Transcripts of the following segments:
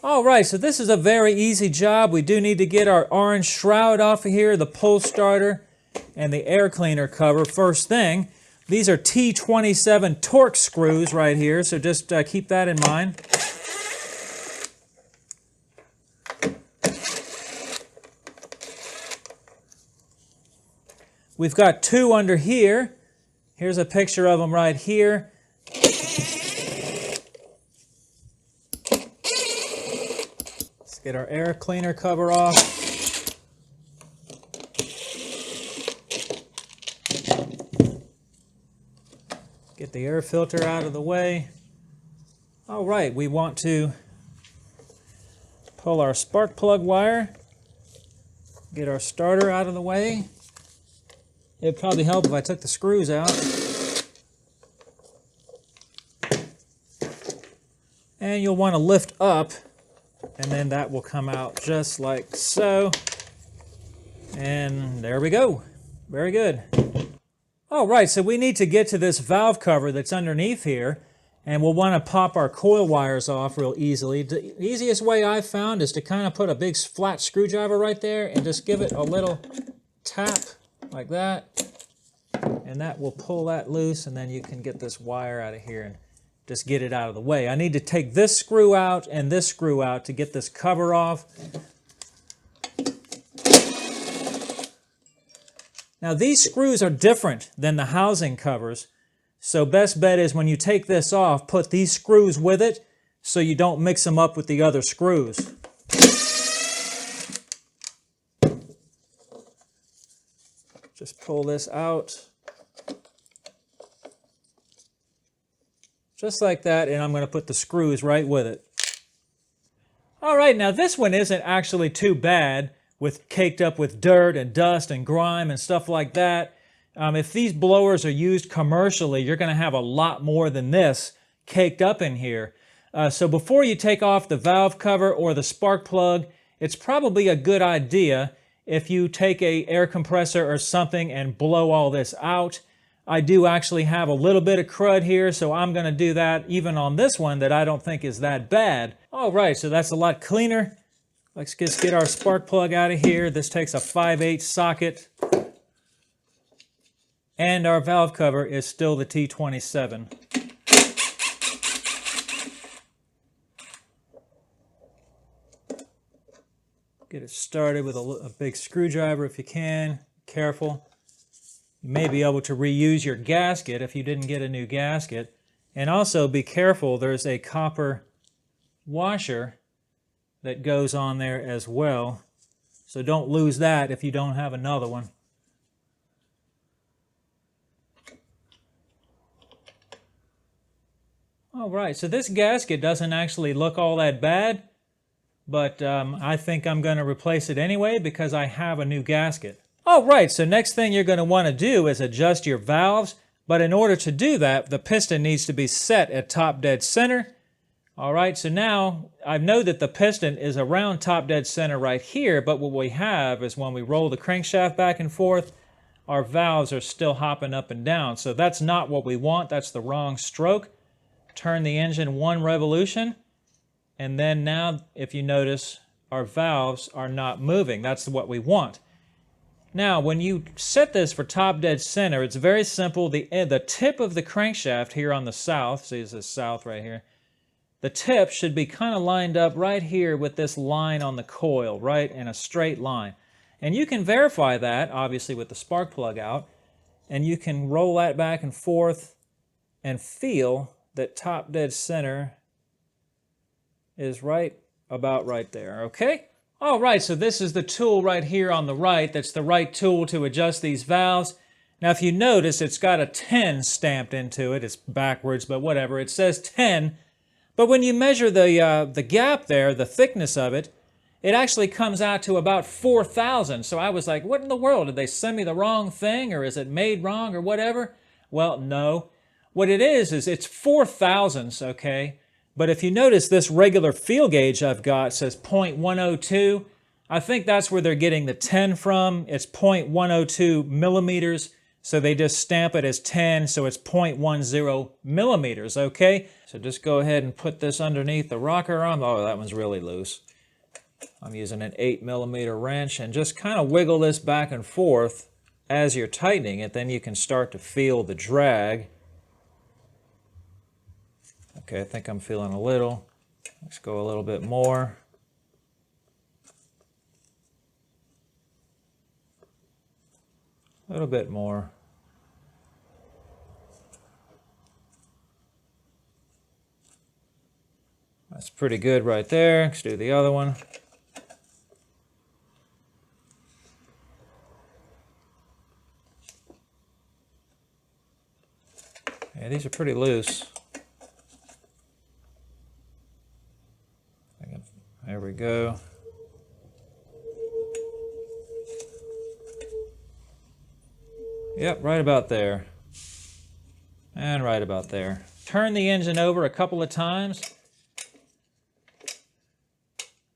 All right, so this is a very easy job. We do need to get our orange shroud off of here, the pull starter, and the air cleaner cover first thing. These are T27 Torx screws right here, so just keep that in mind. We've got two under here. Here's a picture of them right here. Let's get our air cleaner cover off. Get the air filter out of the way. All right, we want to pull our spark plug wire, get our starter out of the way. It'd probably help if I took the screws out. And you'll want to lift up, and then that will come out just like so. And there we go. Very good. All right, so we need to get to this valve cover that's underneath here, and we'll want to pop our coil wires off real easily. The easiest way I've found is to kind of put a big flat screwdriver right there and just give it a little tap like that, and that will pull that loose, and then you can get this wire out of here and just get it out of the way. I need to take this screw out and this screw out to get this cover off. Now these screws are different than the housing covers, so best bet is when you take this off, put these screws with it so you don't mix them up with the other screws. Just pull this out. Just like that, and I'm going to put the screws right with it. All right, now this one isn't actually too bad, with caked up with dirt and dust and grime and stuff like that. If these blowers are used commercially, you're going to have a lot more than this caked up in here. So before you take off the valve cover or the spark plug, it's probably a good idea if you take an air compressor or something and blow all this out. I do actually have a little bit of crud here, so I'm going to do that even on this one that I don't think is that bad. All right, so that's a lot cleaner. Let's just get our spark plug out of here. This takes a 5/8 socket. And our valve cover is still the T27. Get it started with a big screwdriver if you can. Careful. You may be able to reuse your gasket if you didn't get a new gasket. And also be careful, there's a copper washer that goes on there as well. So don't lose that if you don't have another one. All right, so this gasket doesn't actually look all that bad, but I think I'm going to replace it anyway because I have a new gasket. All right, so next thing you're going to want to do is adjust your valves, but in order to do that, the piston needs to be set at top dead center. All right, so now I know that the piston is around top dead center right here, but what we have is when we roll the crankshaft back and forth, our valves are still hopping up and down. So that's not what we want. That's the wrong stroke. Turn the engine 1 revolution, and then now, if you notice, our valves are not moving. That's what we want. Now, when you set this for top dead center, it's very simple. The tip of the crankshaft here on the south, see this is south right here, the tip should be kind of lined up right here with this line on the coil, right, in a straight line. And you can verify that, obviously, with the spark plug out, and you can roll that back and forth and feel that top dead center is about right there, okay? All right, so this is the tool right here on the right. That's the right tool to adjust these valves. Now, if you notice, it's got a 10 stamped into it. It's backwards, but whatever. It says 10, but when you measure the gap there, the thickness of it, it actually comes out to about 4,000. So I was like, what in the world? Did they send me the wrong thing, or is it made wrong, or whatever? Well, no. What it is it's 4 thousandths, okay? But if you notice, this regular feel gauge I've got says 0.102. I think that's where they're getting the 10 from. It's 0.102 millimeters. So they just stamp it as 10, so it's 0.10 millimeters, okay? So just go ahead and put this underneath the rocker arm. Oh, that one's really loose. I'm using an 8 millimeter wrench, and just kind of wiggle this back and forth as you're tightening it. Then you can start to feel the drag. Okay, I think I'm feeling a little. Let's go a little bit more. A little bit more. That's pretty good right there. Let's do the other one. Yeah, these are pretty loose. There we go. Yep, right about there. And right about there. Turn the engine over a couple of times.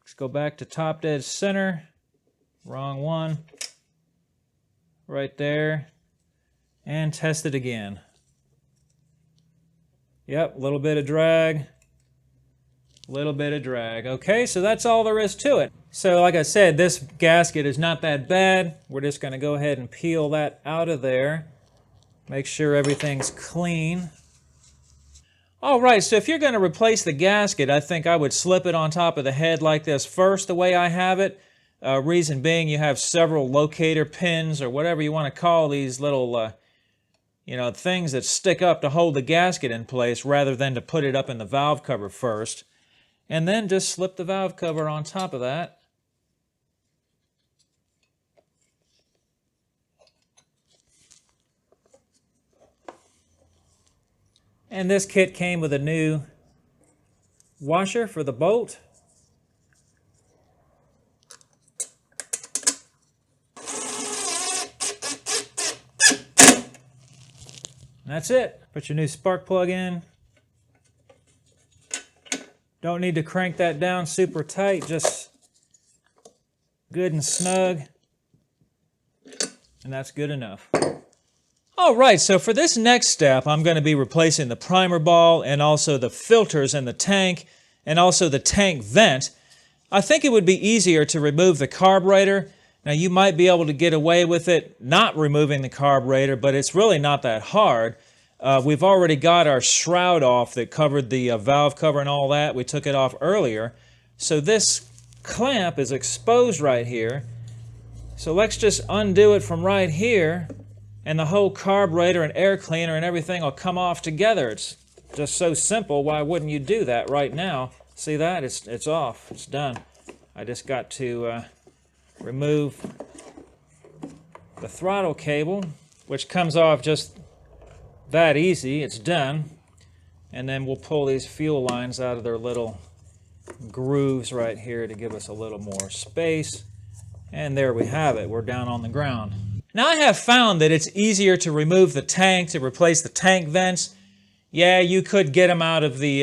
Let's go back to top dead center. Wrong one. Right there. And test it again. Yep, a little bit of drag. Little bit of drag. Okay, so that's all there is to it. So like I said, this gasket is not that bad. We're just going to go ahead and peel that out of there. Make sure everything's clean. All right, so if you're going to replace the gasket, I think I would slip it on top of the head like this first, the way I have it. Reason being, you have several locator pins or whatever you want to call these little things that stick up to hold the gasket in place rather than to put it up in the valve cover first. And then just slip the valve cover on top of that. And this kit came with a new washer for the bolt. And that's it. Put your new spark plug in. Don't need to crank that down super tight, just good and snug. And that's good enough. All right, so for this next step, I'm going to be replacing the primer ball and also the filters in the tank and also the tank vent. I think it would be easier to remove the carburetor. Now, you might be able to get away with it not removing the carburetor, but it's really not that hard. We've already got our shroud off that covered the valve cover and all that. We took it off earlier. So this clamp is exposed right here. So let's just undo it from right here, and the whole carburetor and air cleaner and everything will come off together. It's just so simple. Why wouldn't you do that right now? See that? It's off. It's done. I just got to remove the throttle cable, which comes off just that easy. It's done. And then we'll pull these fuel lines out of their little grooves right here to give us a little more space. And there we have it. We're down on the ground. Now, I have found that it's easier to remove the tank, to replace the tank vents. Yeah, you could get them out of the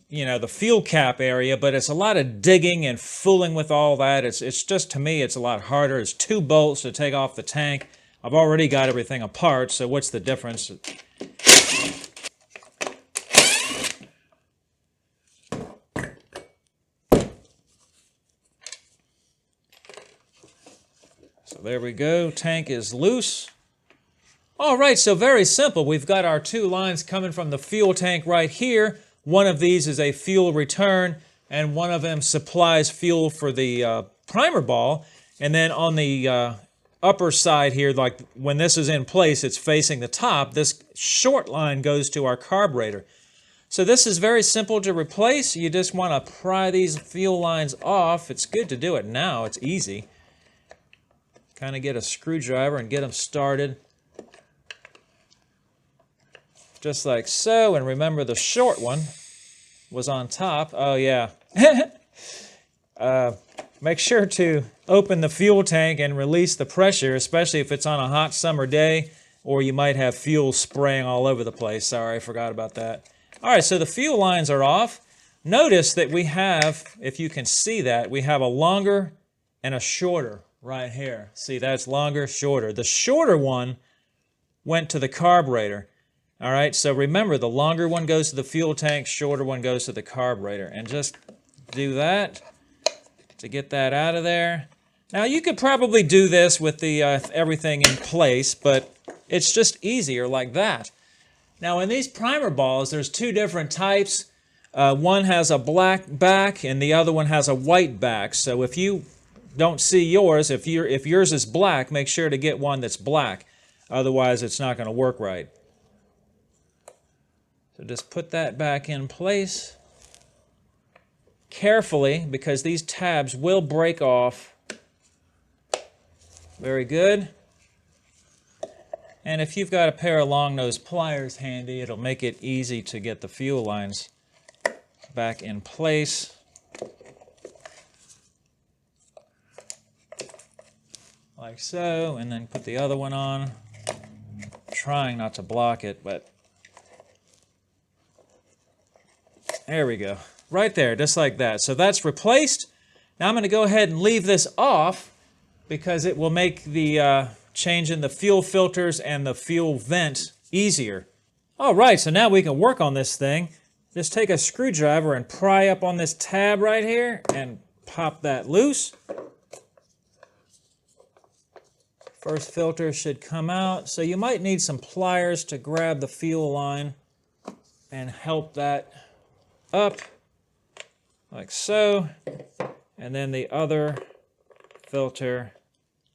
the fuel cap area, but it's a lot of digging and fooling with all that. It's just, to me, it's a lot harder. It's 2 bolts to take off the tank. I've already got everything apart, so what's the difference? So there we go. Tank is loose. All right, so very simple. We've got our 2 lines coming from the fuel tank right here. One of these is a fuel return, and one of them supplies fuel for the primer ball. And then on the upper side here, like when this is in place, it's facing the top. This short line goes to our carburetor. So this is very simple to replace. You just want to pry these fuel lines off. It's good to do it now. It's easy. Kind of get a screwdriver and get them started. Just like so, and remember the short one was on top. Oh yeah. Make sure to open the fuel tank and release the pressure, especially if it's on a hot summer day, or you might have fuel spraying all over the place. Sorry, I forgot about that. All right, so the fuel lines are off. Notice that we have, if you can see that, we have a longer and a shorter right here. See, that's longer, shorter. The shorter one went to the carburetor. All right, so remember, the longer one goes to the fuel tank, shorter one goes to the carburetor. And just do that to get that out of there. Now, you could probably do this with the everything in place, but it's just easier like that. Now, in these primer balls, there's two different types. One has a black back, and the other one has a white back. So if you don't see yours, if yours is black, make sure to get one that's black. Otherwise, it's not going to work right. So just put that back in place carefully, because these tabs will break off. Very good. And if you've got a pair of long nose pliers handy, it'll make it easy to get the fuel lines back in place. Like so, and then put the other one on. Trying not to block it, but there we go. Right there, just like that. So that's replaced. Now I'm going to go ahead and leave this off because it will make the change in the fuel filters and the fuel vent easier. All right, so now we can work on this thing. Just take a screwdriver and pry up on this tab right here and pop that loose. First filter should come out. So you might need some pliers to grab the fuel line and help that up, like so. And then the other filter,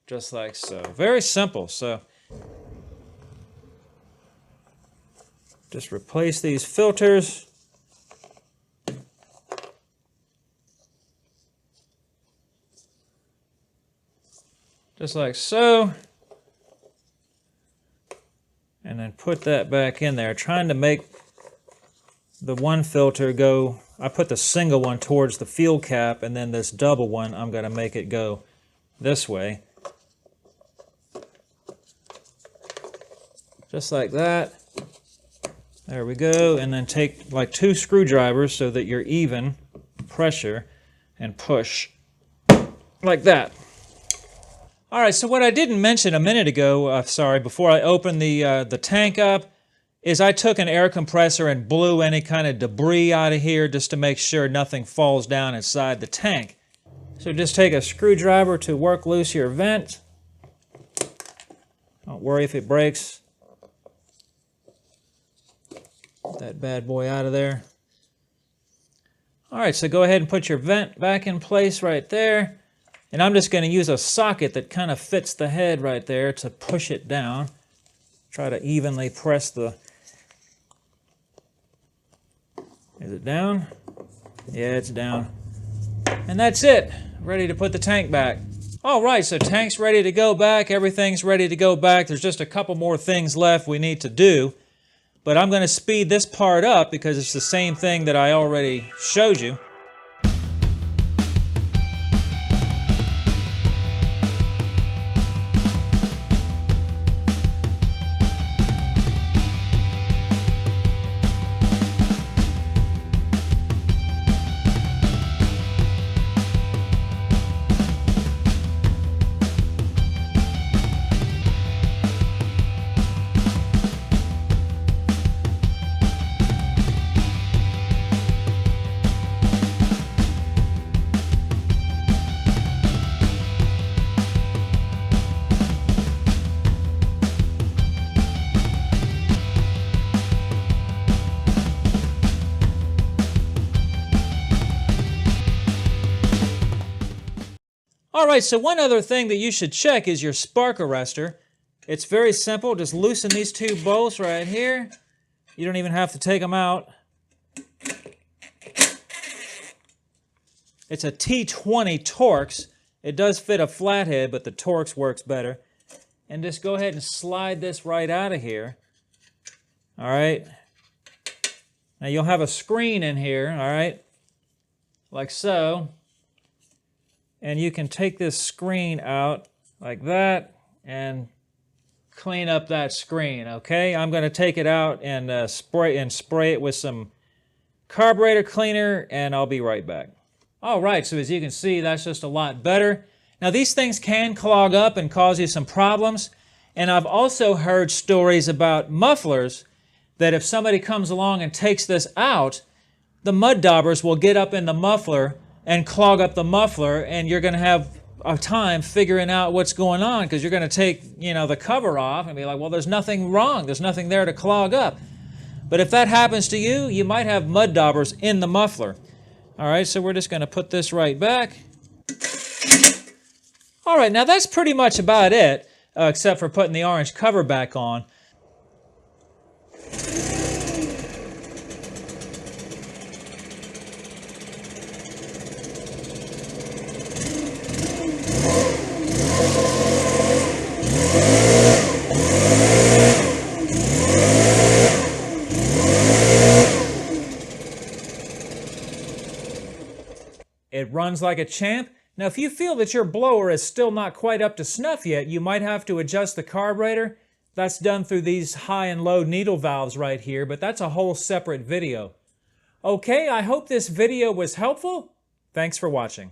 just like so. Very simple. So just replace these filters. Just like so. And then put that back in there, trying to make the one filter go. I put the single one towards the fuel cap, and then this double one, I'm going to make it go this way. Just like that. There we go. And then take like 2 screwdrivers so that you're even pressure and push like that. All right, so what I didn't mention a minute ago, before I opened the tank up, is I took an air compressor and blew any kind of debris out of here just to make sure nothing falls down inside the tank. So just take a screwdriver to work loose your vent. Don't worry if it breaks. Get that bad boy out of there. All right, so go ahead and put your vent back in place right there. And I'm just going to use a socket that kind of fits the head right there to push it down. Try to evenly press the... Is it down? Yeah, it's down. And that's it. Ready to put the tank back. All right, so tank's ready to go back. Everything's ready to go back. There's just a couple more things left we need to do. But I'm going to speed this part up because it's the same thing that I already showed you. All right, so one other thing that you should check is your spark arrestor. It's very simple. Just loosen these 2 bolts right here. You don't even have to take them out. It's a T20 Torx. It does fit a flathead, but the Torx works better. And just go ahead and slide this right out of here. All right. Now you'll have a screen in here, all right, like so. And you can take this screen out like that and clean up that screen, okay? I'm going to take it out and spray it with some carburetor cleaner, and I'll be right back. All right, so as you can see, that's just a lot better. Now, these things can clog up and cause you some problems. And I've also heard stories about mufflers that if somebody comes along and takes this out, the mud daubers will get up in the muffler and clog up the muffler, and you're going to have a time figuring out what's going on because you're going to take, you know, the cover off and be like, well, there's nothing wrong. There's nothing there to clog up. But if that happens to you, you might have mud daubers in the muffler. All right, so we're just going to put this right back. All right, now that's pretty much about it, except for putting the orange cover back on. It runs like a champ. Now, if you feel that your blower is still not quite up to snuff yet, you might have to adjust the carburetor. That's done through these high and low needle valves right here, but that's a whole separate video. Okay, I hope this video was helpful. Thanks for watching.